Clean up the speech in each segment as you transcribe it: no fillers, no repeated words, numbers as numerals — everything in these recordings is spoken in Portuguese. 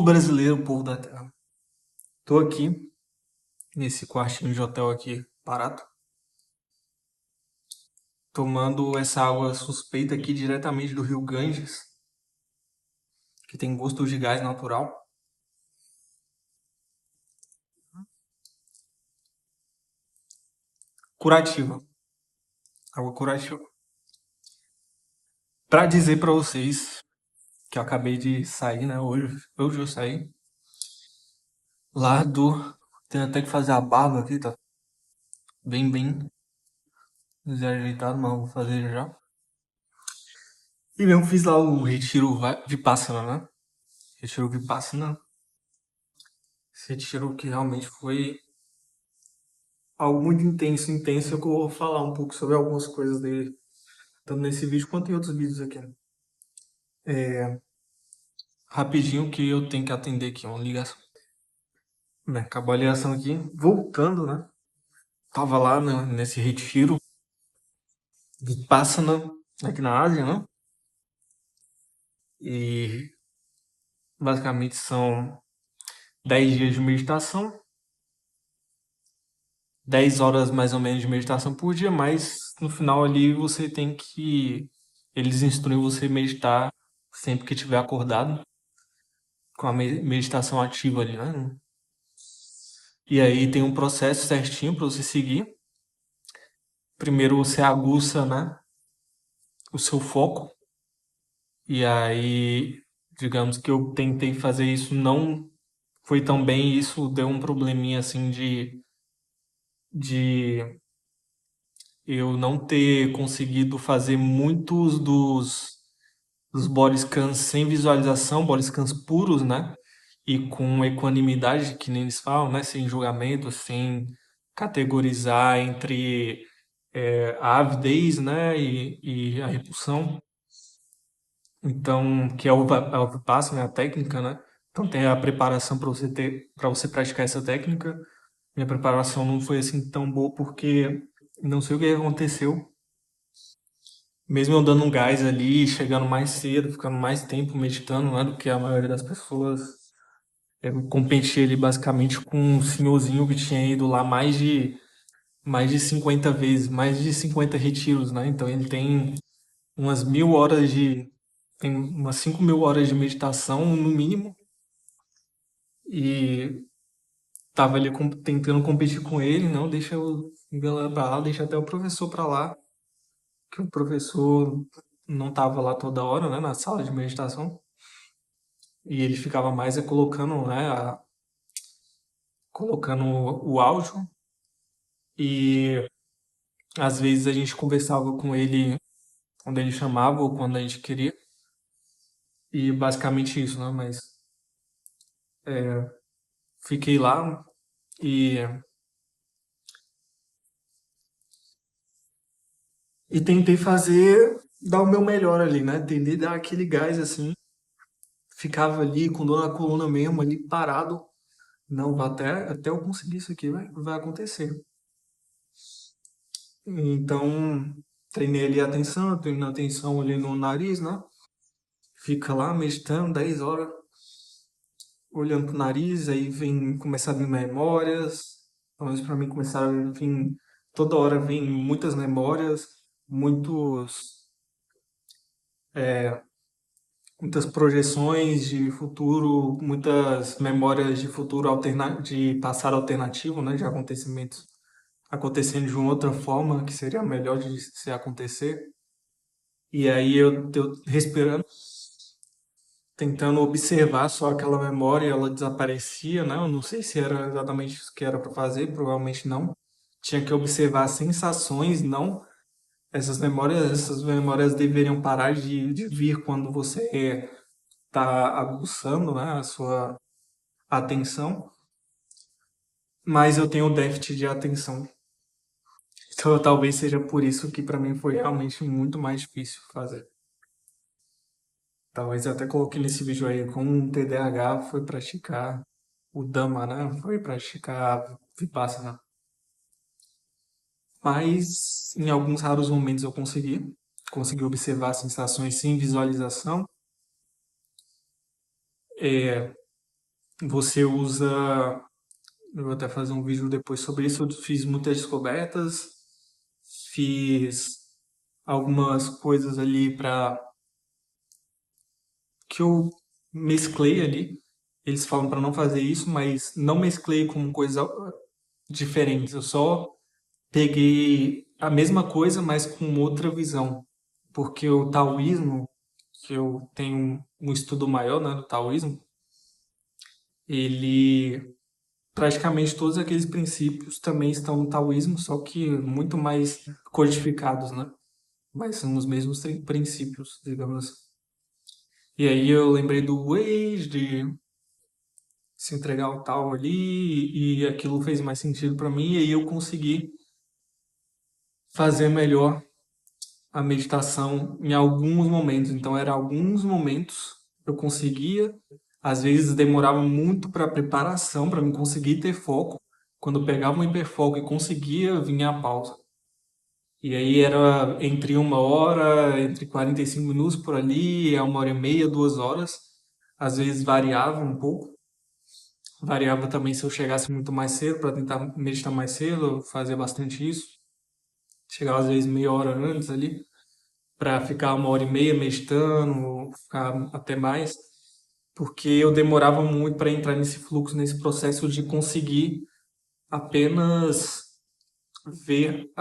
brasileiro, o povo da terra. Tô aqui, nesse quartinho de hotel aqui, barato, tomando essa água suspeita aqui diretamente do Rio Ganges, que tem gosto de gás natural. Curativa. Água curativa. Pra dizer pra vocês que eu acabei de sair, né? Hoje eu saí lá do. Tenho até que fazer a barba aqui, tá bem desajeitado, mas vou fazer já. E mesmo fiz lá o retiro Vipassana, né? Retiro Vipassana. Esse retiro que realmente foi algo muito intenso, que eu vou falar um pouco sobre algumas coisas dele, tanto nesse vídeo quanto em outros vídeos aqui. Rapidinho que eu tenho que atender aqui uma ligação. Bem, acabou a ligação aqui, voltando, né? Tava lá nesse retiro Vipassana, aqui na Ásia, né? E basicamente são 10 dias de meditação, 10 horas mais ou menos de meditação por dia, mas no final ali você tem que. Eles instruem você a meditar sempre que estiver acordado, com a meditação ativa ali, né? E aí tem um processo certinho para você seguir. Primeiro você aguça, né, o seu foco. E aí, digamos que eu tentei fazer isso, não foi tão bem, e isso deu um probleminha assim de eu não ter conseguido fazer muitos dos body scans sem visualização, body scans puros, né? E com equanimidade, que nem eles falam, né? Sem julgamento, sem categorizar entre a avidez, né? E a repulsão. Então, que é é o Vipassana, né? A técnica, né? Então tem a preparação para você praticar essa técnica. Minha preparação não foi assim tão boa porque não sei o que aconteceu. Mesmo eu dando um gás ali, chegando mais cedo, ficando mais tempo meditando, né, do que a maioria das pessoas, eu competi ali basicamente com um senhorzinho que tinha ido lá mais de 50 vezes, mais de 50 retiros, né? Então ele tem umas 1.000 horas tem umas 5.000 horas de meditação no mínimo e tava ali tentando competir com ele, não, deixa eu galera pra lá, deixa até o professor pra lá, que o professor não tava lá toda hora, né, na sala de meditação. E ele ficava mais colocando, né, colocando o áudio e às vezes a gente conversava com ele quando ele chamava ou quando a gente queria. E basicamente isso, né? Mas fiquei lá e, e tentei fazer, dar o meu melhor ali, né? Tentei dar aquele gás assim. Ficava ali com dor na coluna mesmo, ali parado. Não, até eu conseguir isso aqui, vai acontecer. Então, treinei ali a atenção, treinei a atenção ali no nariz, né? Fica lá meditando 10 horas, olhando pro nariz, aí vem começar a vir memórias. Pelo menos pra mim começaram a vir, toda hora vem muitas memórias, muitos, muitas projeções de futuro, muitas memórias de futuro de passado alternativo, né, de acontecimentos acontecendo de uma outra forma que seria melhor de se acontecer. E aí eu respirando, tentando observar só aquela memória, ela desaparecia, né? Eu não sei se era exatamente isso que era para fazer, provavelmente não. Tinha que observar as sensações, não essas memórias. Essas memórias deveriam parar de vir quando você está aguçando, né, a sua atenção. Mas eu tenho déficit de atenção. Então talvez seja por isso que para mim foi realmente muito mais difícil fazer. Talvez eu até coloquei nesse vídeo aí, como um TDAH foi praticar o Dhamma, né? Foi praticar Vipassana. Mas em alguns raros momentos eu consegui observar sensações sem visualização. você usa. Eu vou até fazer um vídeo depois sobre isso. Eu fiz muitas descobertas, fiz algumas coisas ali para que eu mesclei ali. Eles falam para não fazer isso, mas não mesclei com coisas diferentes. Eu só peguei a mesma coisa, mas com outra visão. Porque o taoísmo, que eu tenho um estudo maior, né, do taoísmo, ele praticamente todos aqueles princípios também estão no taoísmo, só que muito mais codificados, né? Mas são os mesmos princípios, digamos assim. E aí eu lembrei do Waze, de se entregar o tal ali, e aquilo fez mais sentido para mim, e aí eu consegui fazer melhor a meditação em alguns momentos. Então, era alguns momentos eu conseguia, às vezes demorava muito para preparação, para mim conseguir ter foco. Quando eu pegava um hiperfoco e conseguia, vinha a pausa. E aí era entre uma hora, entre 45 minutos por ali, a uma hora e meia, 2 horas. Às vezes variava um pouco. Variava também se eu chegasse muito mais cedo para tentar meditar mais cedo, eu fazia bastante isso. Chegava às vezes meia hora antes ali, para ficar uma hora e meia meditando, ficar até mais, porque eu demorava muito para entrar nesse fluxo, nesse processo de conseguir apenas ver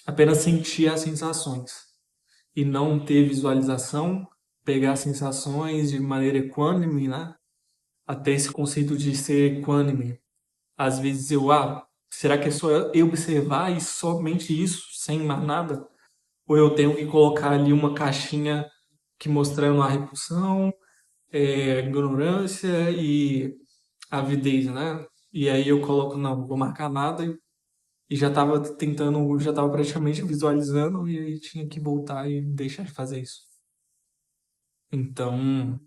apenas sentir as sensações e não ter visualização, pegar as sensações de maneira equânime, né? Até esse conceito de ser equânime. Às vezes será que é só eu observar e somente isso, sem mais nada? Ou eu tenho que colocar ali uma caixinha que mostrando a repulsão, ignorância e avidez, né? E aí eu coloco, não, não vou marcar nada e já estava tentando, já estava praticamente visualizando e aí tinha que voltar e deixar de fazer isso. Então,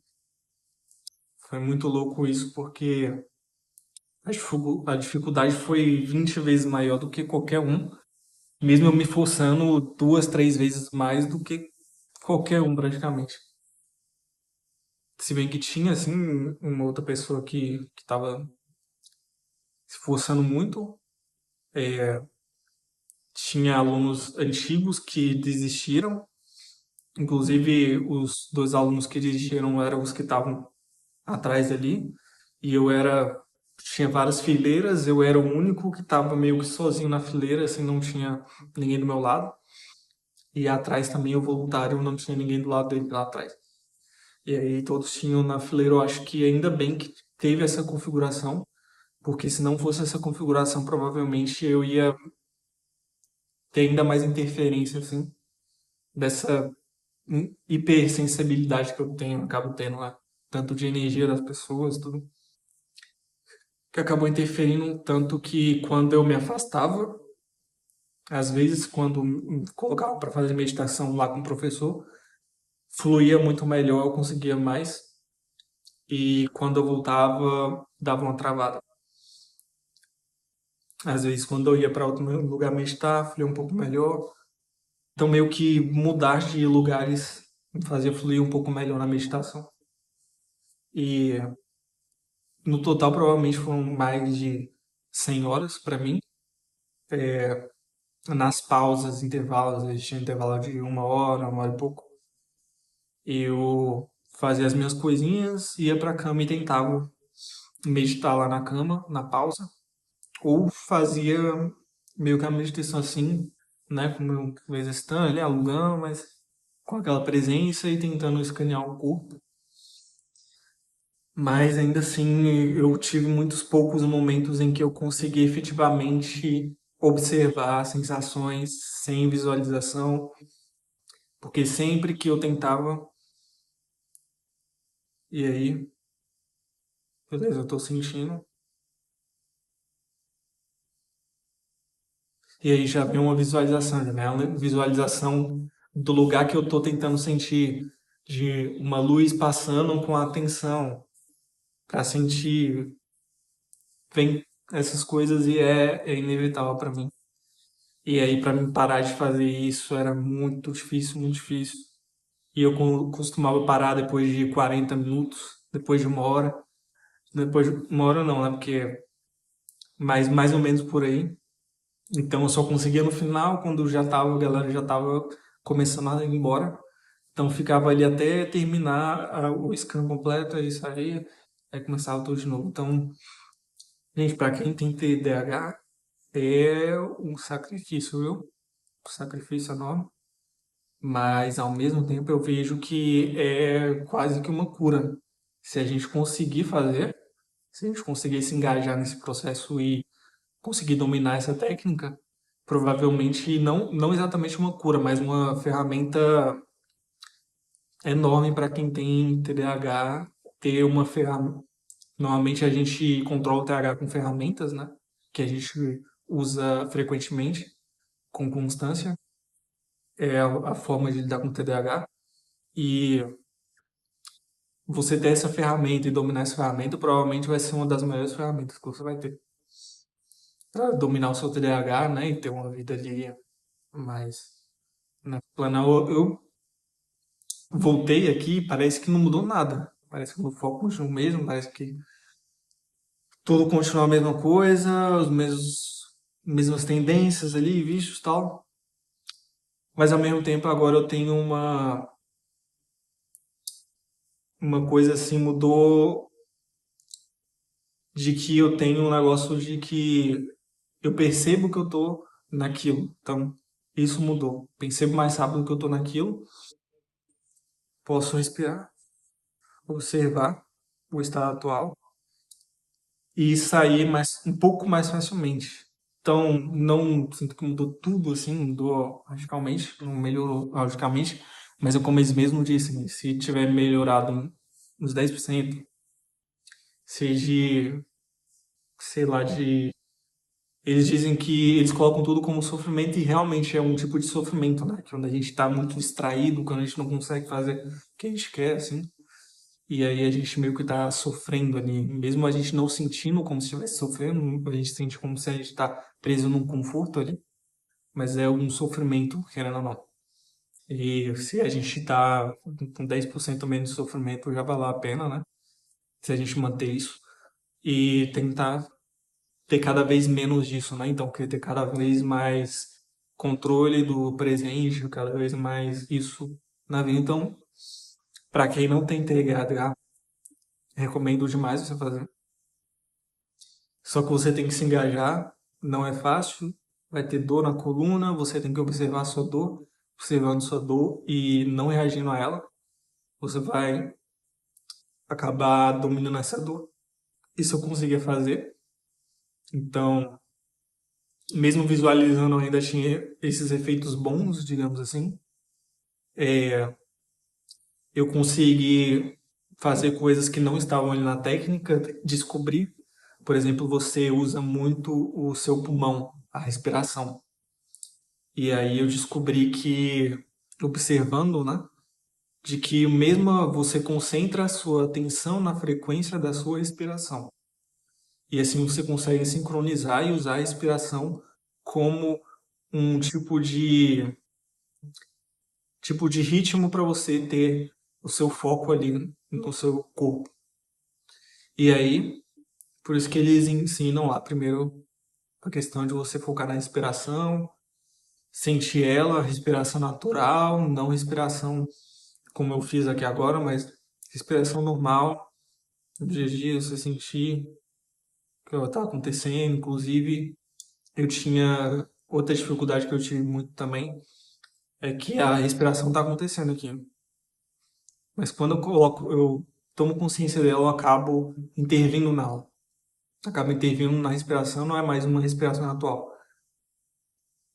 foi muito louco isso porque a dificuldade foi 20 vezes maior do que qualquer um, mesmo eu me forçando 2, 3 vezes mais do que qualquer um praticamente. Se bem que tinha, assim, uma outra pessoa que estava se forçando muito. Tinha alunos antigos que desistiram. Inclusive, os dois alunos que desistiram eram os que estavam atrás ali. E eu era... Tinha várias fileiras, eu era o único que estava meio que sozinho na fileira, assim, não tinha ninguém do meu lado. E atrás também o voluntário não tinha ninguém do lado dele lá atrás. E aí todos tinham na fileira, eu acho que ainda bem que teve essa configuração, porque se não fosse essa configuração, provavelmente eu ia ter ainda mais interferência, assim, dessa hipersensibilidade que eu tenho, acabo tendo lá, tanto de energia das pessoas, tudo, que acabou interferindo tanto que quando eu me afastava, às vezes quando me colocava para fazer meditação lá com o professor, fluía muito melhor, eu conseguia mais, e quando eu voltava, dava uma travada. Às vezes quando eu ia para outro lugar meditar, fluía um pouco melhor. Então meio que mudar de lugares me fazia fluir um pouco melhor na meditação. E no total provavelmente foram mais de 100 horas para mim. Nas pausas, intervalos, a gente tinha intervalo de uma hora e pouco. Eu fazia as minhas coisinhas, ia pra cama e tentava meditar lá na cama, na pausa. Ou fazia meio que a meditação assim, né, como eu exercitando ali, alongando, mas com aquela presença e tentando escanear o corpo. Mas ainda assim, eu tive muitos poucos momentos em que eu consegui efetivamente observar sensações sem visualização, porque sempre que eu tentava, e aí, beleza, eu tô sentindo, e aí já vem uma visualização, já vem uma visualização do lugar que eu tô tentando sentir, de uma luz passando com a atenção, para sentir, vem essas coisas e é inevitável para mim. E aí, para mim parar de fazer isso era muito difícil, muito difícil. E eu costumava parar depois de 40 minutos, depois de uma hora. Depois de uma hora não, né? Porque mais ou menos por aí. Então eu só conseguia no final, quando já tava, a galera já tava começando a ir embora. Então ficava ali até terminar o scan completo, aí saía, aí começava tudo de novo. Então, gente, pra quem tem TDAH, é um sacrifício, viu? Um sacrifício enorme. Mas ao mesmo tempo eu vejo que é quase que uma cura. Se a gente conseguir fazer, se a gente conseguir se engajar nesse processo e conseguir dominar essa técnica, provavelmente não exatamente uma cura, mas uma ferramenta enorme para quem tem TDAH ter uma ferramenta. Normalmente a gente controla o TDAH com ferramentas, né? Que a gente usa frequentemente, com constância. É a forma de lidar com o TDAH. E você ter essa ferramenta e dominar essa ferramenta provavelmente vai ser uma das melhores ferramentas que você vai ter para dominar o seu TDAH, né? E ter uma vida ali mais, né, plana. Eu voltei aqui, parece que não mudou nada. Parece que o foco continua o mesmo, parece que tudo continua a mesma coisa, os mesmas tendências ali, vícios e tal. Mas ao mesmo tempo agora eu tenho uma coisa assim, mudou de que eu tenho um negócio de que eu percebo que eu tô naquilo. Então, isso mudou. Percebo mais rápido que eu tô naquilo, posso respirar, observar o estado atual e sair um pouco mais facilmente. Então, não sinto que mudou tudo assim, mudou radicalmente, não melhorou radicalmente, mas é como eles mesmo disse, né? Se tiver melhorado uns 10%, seja, sei lá, de. Eles dizem que eles colocam tudo como sofrimento e realmente é um tipo de sofrimento, né? Que é quando a gente está muito distraído, quando a gente não consegue fazer o que a gente quer, assim. E aí a gente meio que tá sofrendo ali. Mesmo a gente não sentindo como se estivesse sofrendo, a gente sente como se a gente tá preso num conforto ali. Mas é um sofrimento, querendo ou não. E se a gente tá com 10% menos de sofrimento, já vale a pena, né? Se a gente manter isso. E tentar ter cada vez menos disso, né? Então, querer ter cada vez mais controle do presente, cada vez mais isso na vida. Então, para quem não tem TDAH, recomendo demais você fazer. Só que você tem que se engajar, não é fácil, vai ter dor na coluna, você tem que observar a sua dor, observando sua dor e não reagindo a ela, você vai acabar dominando essa dor. Isso eu conseguia fazer. Então, mesmo visualizando, eu ainda tinha esses efeitos bons, digamos assim. É, eu consegui fazer coisas que não estavam ali na técnica, descobrir. Por exemplo, você usa muito o seu pulmão, a respiração. E aí eu descobri que, observando, né, de que mesmo você concentra a sua atenção na frequência da sua respiração. E assim você consegue sincronizar e usar a respiração como um tipo de ritmo para você ter o seu foco ali no seu corpo. E aí, por isso que eles ensinam lá primeiro a questão de você focar na respiração, sentir ela, respiração natural, não respiração como eu fiz aqui agora, mas respiração normal, no dia a dia, você sentir o que está acontecendo. Inclusive, eu tinha outra dificuldade que eu tive muito também, é que a respiração está acontecendo aqui. Mas quando eu tomo consciência dela, eu acabo intervindo nela. Acabo intervindo na respiração, não é mais uma respiração atual.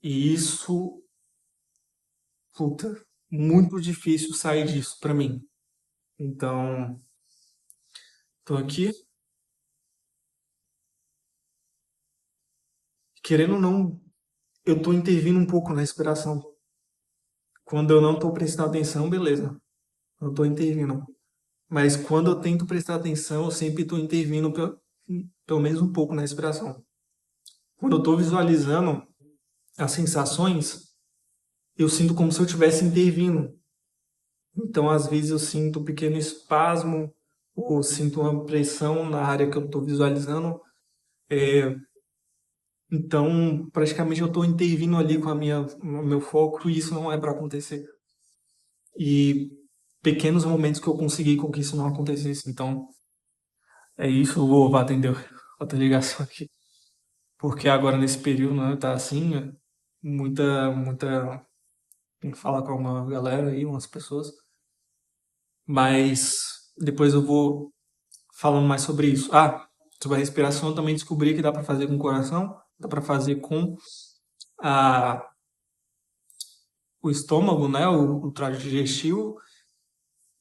E isso, puta, muito difícil sair disso pra mim. Então, tô aqui, querendo ou não, eu tô intervindo um pouco na respiração. Quando eu não tô prestando atenção, beleza, eu tô intervindo. Mas quando eu tento prestar atenção, eu sempre tô intervindo pelo menos um pouco na respiração. Quando eu tô visualizando as sensações, eu sinto como se eu estivesse intervindo. Então, às vezes, eu sinto um pequeno espasmo ou sinto uma pressão na área que eu estou visualizando. É, então, praticamente eu estou intervindo ali com o meu foco e isso não é para acontecer. E pequenos momentos que eu consegui com que isso não acontecesse. Então, é isso, eu vou atender outra ligação aqui. Porque agora nesse período, né, tá assim, muita, tem que falar com uma galera aí, umas pessoas. Mas depois eu vou falando mais sobre isso. Ah, sobre a respiração eu também descobri que dá para fazer com o coração, dá para fazer com a, o estômago, né, o trato digestivo,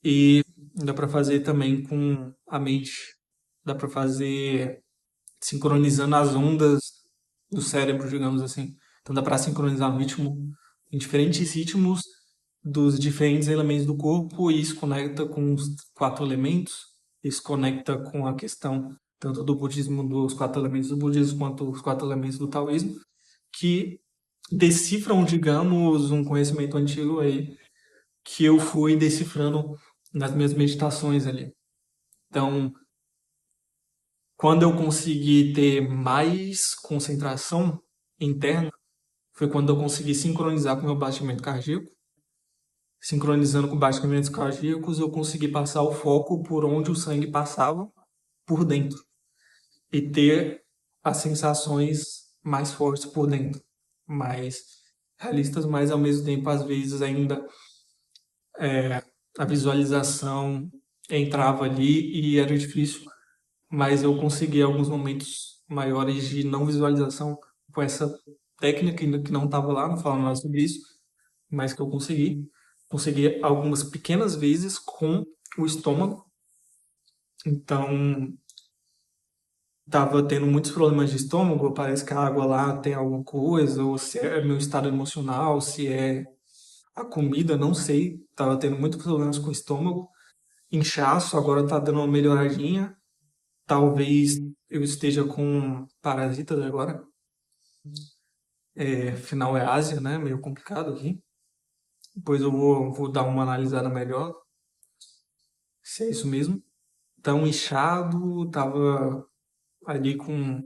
e dá para fazer também com a mente. Dá para fazer sincronizando as ondas do cérebro, digamos assim. Então dá para sincronizar o ritmo em diferentes ritmos dos diferentes elementos do corpo e isso conecta com os quatro elementos, isso conecta com a questão tanto do budismo, dos quatro elementos do budismo, quanto os quatro elementos do taoísmo, que decifram, digamos, um conhecimento antigo aí que eu fui decifrando nas minhas meditações ali. Então, quando eu consegui ter mais concentração interna, foi quando eu consegui sincronizar com o meu batimento cardíaco. Sincronizando com batimentos cardíacos, eu consegui passar o foco por onde o sangue passava, por dentro. E ter as sensações mais fortes por dentro. Mais realistas, mas ao mesmo tempo, às vezes, ainda a visualização entrava ali e era difícil, mas eu consegui alguns momentos maiores de não visualização com essa técnica ainda que não estava lá, não falando nada sobre isso, mas que eu consegui. Consegui algumas pequenas vezes com o estômago. Então, estava tendo muitos problemas de estômago, parece que a água lá tem alguma coisa, ou se é meu estado emocional, se é a comida, não sei. Tava tendo muitos problemas com o estômago. Inchaço, agora tá dando uma melhoradinha. Talvez eu esteja com parasitas agora. É, final é Ásia, né? Meio complicado aqui. Depois eu vou dar uma analisada melhor, se é isso mesmo. Tão inchado, tava ali com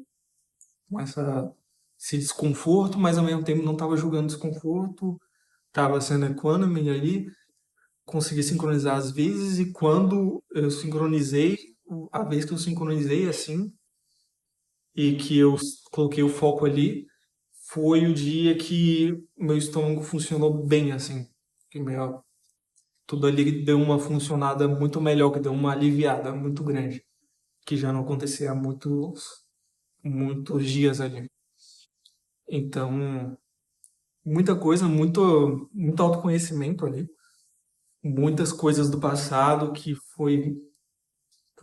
esse desconforto, mas ao mesmo tempo não tava julgando desconforto, tava sendo equânime ali, consegui sincronizar às vezes, e quando eu sincronizei, a vez que eu sincronizei assim, e que eu coloquei o foco ali, foi o dia que meu estômago funcionou bem, assim. Que tudo ali deu uma funcionada muito melhor, que deu uma aliviada muito grande, que já não acontecia há muitos dias ali. Então, muita coisa, muito autoconhecimento ali, muitas coisas do passado que foi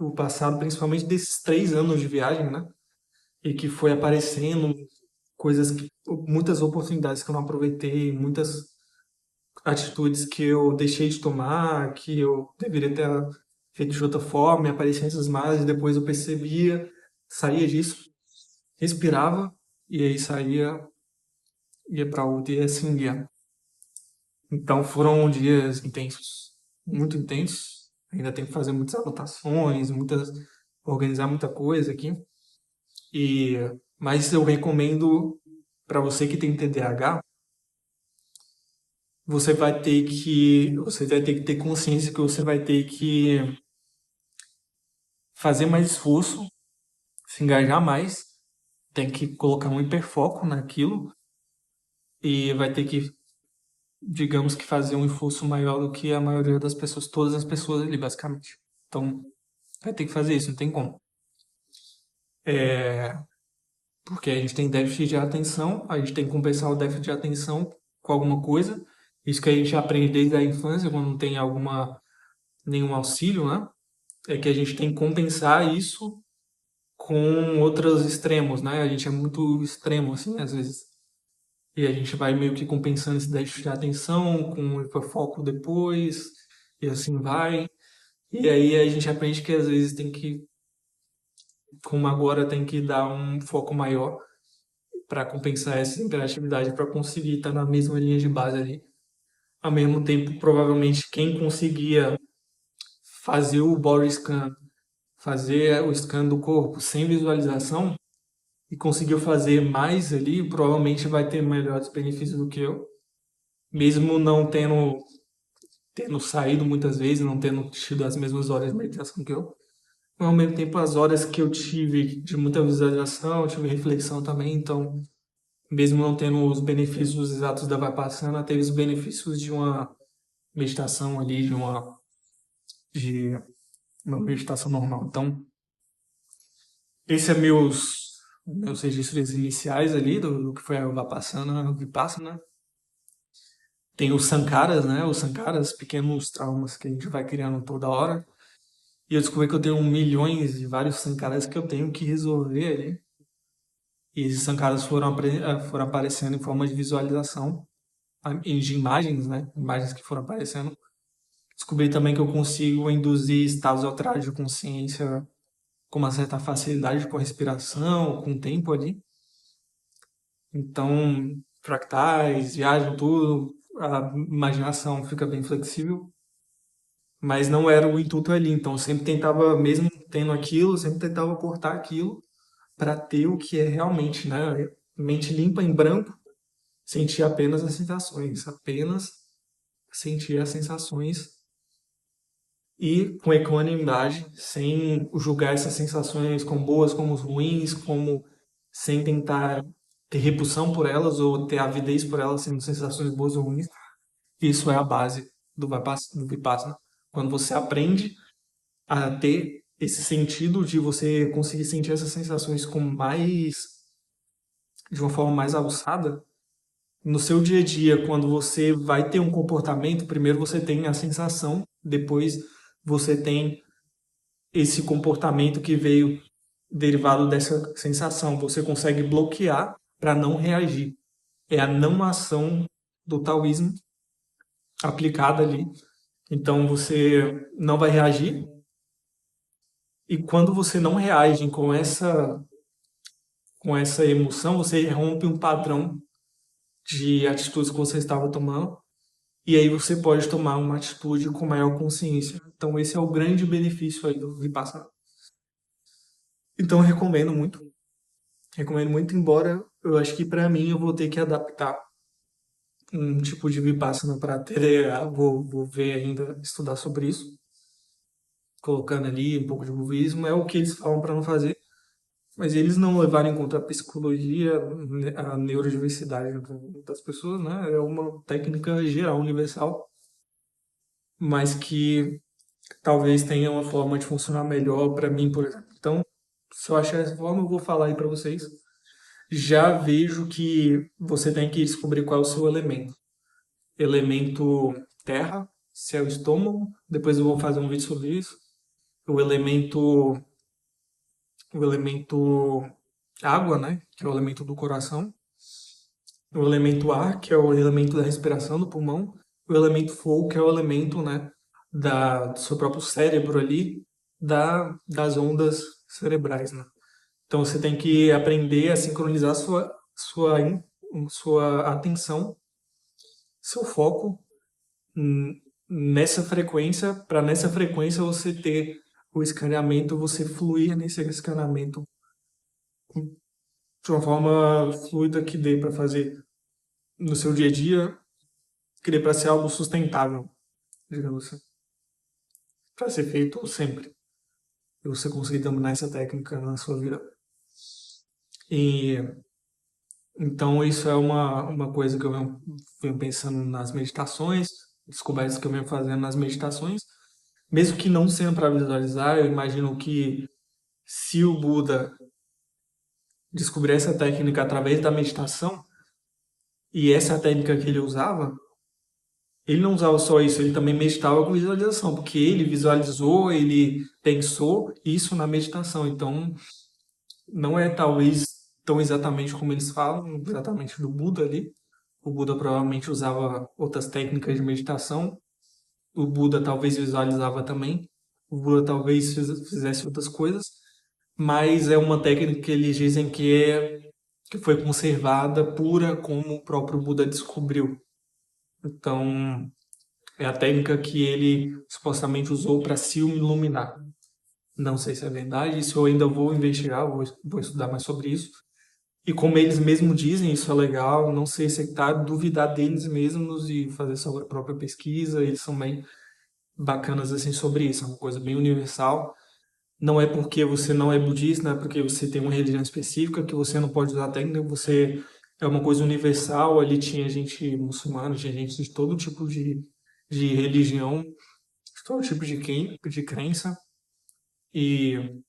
o passado, principalmente desses 3 anos de viagem, né? E que foi aparecendo coisas muitas oportunidades que eu não aproveitei, muitas atitudes que eu deixei de tomar, que eu deveria ter feito de outra forma, e apareciam essas marcas, e depois eu percebia, saía disso, respirava, e aí saía, ia para outra, e assim ia. Então foram dias intensos, muito intensos. Ainda tenho que fazer muitas anotações, organizar muita coisa aqui. E, mas eu recomendo para você que tem TDAH, você vai ter que ter consciência que você vai ter que fazer mais esforço, se engajar mais, tem que colocar um hiperfoco naquilo e vai ter que, digamos que fazer um esforço maior do que a maioria das pessoas, todas as pessoas ali, basicamente. Então, vai ter que fazer isso, não tem como. É, porque a gente tem déficit de atenção, a gente tem que compensar o déficit de atenção com alguma coisa. Isso que a gente aprende desde a infância, quando não tem nenhum auxílio, né? É que a gente tem que compensar isso com outros extremos, né? A gente é muito extremo, assim, às vezes. E a gente vai meio que compensando esse déficit de atenção com o hiperfoco depois, e assim vai. E aí a gente aprende que às vezes tem que, como agora, tem que dar um foco maior para compensar essa interatividade, para conseguir estar na mesma linha de base ali. Ao mesmo tempo, provavelmente, quem conseguia fazer o body scan fazer o scan do corpo sem visualização e conseguiu fazer mais ali, provavelmente vai ter melhores benefícios do que eu, mesmo não tendo saído muitas vezes, não tendo tido as mesmas horas de meditação que eu. Mas, ao mesmo tempo, as horas que eu tive de muita visualização, eu tive reflexão também, então, mesmo não tendo os benefícios exatos da Vipassana, teve os benefícios de uma meditação ali, de uma meditação normal. Então, esse é meus registros iniciais ali do que foi a Vipassana. Tem os Sankaras, né? Os Sankaras, pequenos traumas que a gente vai criando toda hora. E eu descobri que eu tenho milhões de vários Sankaras que eu tenho que resolver ali. E esses Sankaras foram aparecendo em forma de visualização, de imagens, né? Imagens que foram aparecendo. Descobri também que eu consigo induzir estados alterados de consciência com uma certa facilidade com a respiração, com o tempo ali. Então, fractais, viagem, tudo, a imaginação fica bem flexível. Mas não era o intuito ali, então eu sempre tentava, mesmo tendo aquilo, sempre tentava cortar aquilo para ter o que é realmente, né? Mente limpa em branco, sentir apenas sentir as sensações e com equanimidade, sem julgar essas sensações como boas, como ruins, como sem tentar ter repulsão por elas ou ter avidez por elas, sendo sensações boas ou ruins. Isso é a base do Vipassana. Quando você aprende a ter esse sentido de você conseguir sentir essas sensações de uma forma mais aguçada, no seu dia a dia, quando você vai ter um comportamento, primeiro você tem a sensação, depois você tem esse comportamento que veio derivado dessa sensação. Você consegue bloquear para não reagir. É a não ação do taoísmo aplicada ali. Então você não vai reagir. E quando você não reage com essa emoção, você rompe um padrão de atitudes que você estava tomando. E aí você pode tomar uma atitude com maior consciência. Então esse é o grande benefício aí do Vipassana. Então eu recomendo muito. Recomendo muito, embora eu acho que para mim eu vou ter que adaptar um tipo de Vipassana para ter. Vou ver ainda, estudar sobre isso. Colocando ali um pouco de budismo. É o que eles falam para não fazer. Mas eles não levaram em conta a psicologia, a neurodiversidade das pessoas, né? É uma técnica geral, universal, mas que talvez tenha uma forma de funcionar melhor para mim, por exemplo. Então, se eu achar essa forma, eu vou falar aí para vocês. Já vejo que você tem que descobrir qual é o seu elemento. Elemento terra, se é o estômago, depois eu vou fazer um vídeo sobre isso. O elemento, o elemento água, né, que é o elemento do coração. O elemento ar, que é o elemento da respiração do pulmão. O elemento fogo, que é o elemento, né, do seu próprio cérebro ali, das ondas cerebrais, né. Então você tem que aprender a sincronizar sua atenção, seu foco nessa frequência, para nessa frequência você ter o escaneamento, você fluir nesse escaneamento de uma forma fluida que dê para fazer no seu dia a dia, que dê para ser algo sustentável, digamos assim, para ser feito sempre. E você conseguir dominar essa técnica na sua vida. E então isso é uma coisa que eu venho pensando nas meditações, descobertas que eu venho fazendo nas meditações. Mesmo que não sendo para visualizar, eu imagino que se o Buda descobrir essa técnica através da meditação, e essa é a técnica que ele usava, ele não usava só isso, ele também meditava com visualização, porque ele visualizou, ele pensou isso na meditação. Então, não é talvez tão exatamente como eles falam, exatamente do Buda ali. O Buda provavelmente usava outras técnicas de meditação. O Buda talvez visualizava também. O Buda talvez fizesse outras coisas. Mas é uma técnica que eles dizem que foi conservada pura como o próprio Buda descobriu. Então, é a técnica que ele supostamente usou para se iluminar. Não sei se é verdade, isso eu ainda vou investigar, vou estudar mais sobre isso. E como eles mesmos dizem, isso é legal, não sei se tá duvidar deles mesmos e fazer sua própria pesquisa, eles são bem bacanas assim sobre isso, é uma coisa bem universal. Não é porque você não é budista, não é porque você tem uma religião específica que você não pode usar a técnica, você é uma coisa universal. Ali tinha gente muçulmana, tinha gente de todo tipo de religião, de todo tipo de crença, e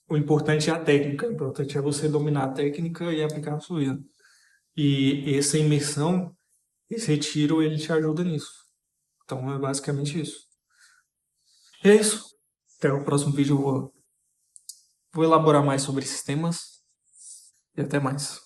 o importante é a técnica, o importante é você dominar a técnica e aplicar na sua vida. E essa imersão, esse retiro, ele te ajuda nisso. Então é basicamente isso. E é isso. Até o próximo vídeo eu vou elaborar mais sobre esses temas e até mais.